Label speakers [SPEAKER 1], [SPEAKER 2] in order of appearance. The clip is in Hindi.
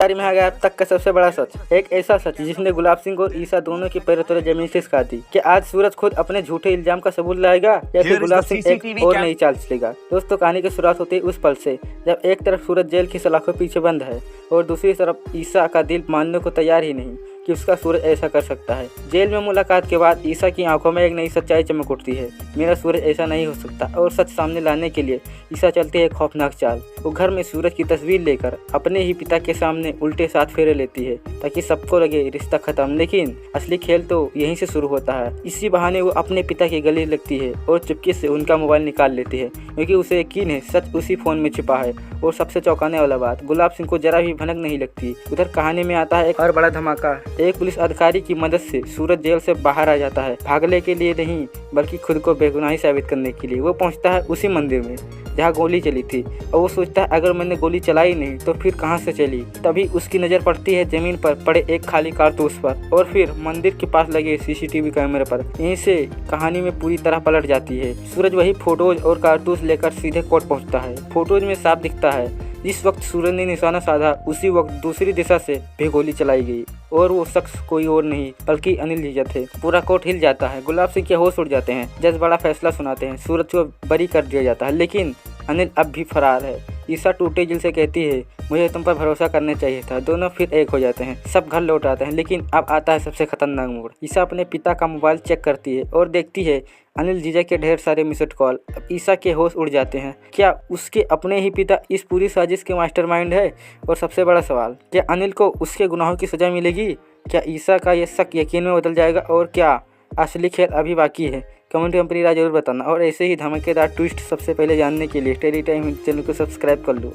[SPEAKER 1] में आ गया अब तक का सबसे बड़ा सच, एक ऐसा सच जिसने गुलाब सिंह और ईसा दोनों की पैरों तले जमीन से सिखा दी। कि आज सूरज खुद अपने झूठे इल्जाम का सबूत लाएगा या फिर गुलाब सिंह एक और नई चाल चलेगा। दोस्तों, कहानी की शुरुआत होती है उस पल से जब एक तरफ सूरज जेल की सलाखों पीछे बंद है और दूसरी तरफ ईसा का दिल मानने को तैयार ही नहीं कि उसका सूरज ऐसा कर सकता है। जेल में मुलाकात के बाद ईसा की आंखों में एक नई सच्चाई चमक उठती है। मेरा सूरज ऐसा नहीं हो सकता। और सच सामने लाने के लिए ईसा चलती है एक खौफनाक चाल। वो घर में सूरज की तस्वीर लेकर अपने ही पिता के सामने उल्टे 7 फेरे लेती है ताकि सबको लगे रिश्ता खत्म। लेकिन असली खेल तो यहीं से शुरू होता है। इसी बहाने वो अपने पिता के गले लगती है और चुपके से उनका मोबाइल निकाल लेती है क्योंकि उसे यकीन है सच उसी फोन में छिपा है। और सबसे चौंकाने वाला बात, गुलाब सिंह को जरा भी भनक नहीं लगती। उधर कहानी में आता है एक और बड़ा धमाका। एक पुलिस अधिकारी की मदद से सूरज जेल से बाहर आ जाता है, भागने के लिए नहीं बल्कि खुद को बेगुनाही साबित करने के लिए। वो पहुंचता है उसी मंदिर में जहाँ गोली चली थी और वो सोचता है अगर मैंने गोली चलाई नहीं तो फिर कहाँ से चली। तभी उसकी नज़र पड़ती है जमीन पर पड़े एक खाली कारतूस पर और फिर मंदिर के पास लगे सीसीटीवी कैमरे पर। यहीं से कहानी में पूरी तरह पलट जाती है। सूरज वही फोटोज और कारतूस लेकर सीधे कोर्ट पहुँचता है। फोटोज में साफ दिखता है जिस वक्त सूरज ने निशाना साधा उसी वक्त दूसरी दिशा से भी गोली चलाई गई और वो शख्स कोई और नहीं बल्कि अनिल जीजा थे। पूरा कोर्ट हिल जाता है, गुलाब सिंह के होश उड़ जाते हैं। जज बड़ा फैसला सुनाते हैं, सूरज को बरी कर दिया जाता है लेकिन अनिल अब भी फरार है। ईसा टूटे दिल से कहती है मुझे तुम पर भरोसा करना चाहिए था। दोनों फिर एक हो जाते हैं, सब घर लौट आते हैं। लेकिन अब आता है सबसे खतरनाक मोड़। ईसा अपने पिता का मोबाइल चेक करती है और देखती है अनिल जीजा के ढेर सारे मिस्ड कॉल। अब ईसा के होश उड़ जाते हैं। क्या उसके अपने ही पिता इस पूरी साजिश के मास्टरमाइंड है? और सबसे बड़ा सवाल, क्या अनिल को उसके गुनाहों की सजा मिलेगी? क्या ईसा का यह शक यकीन में बदल जाएगा? और क्या असली खेल अभी बाकी है? कमेंट में अपनी राय जरूर बताना और ऐसे ही धमाकेदार ट्विस्ट सबसे पहले जानने के लिए टेली टाइम चैनल को सब्सक्राइब कर लो।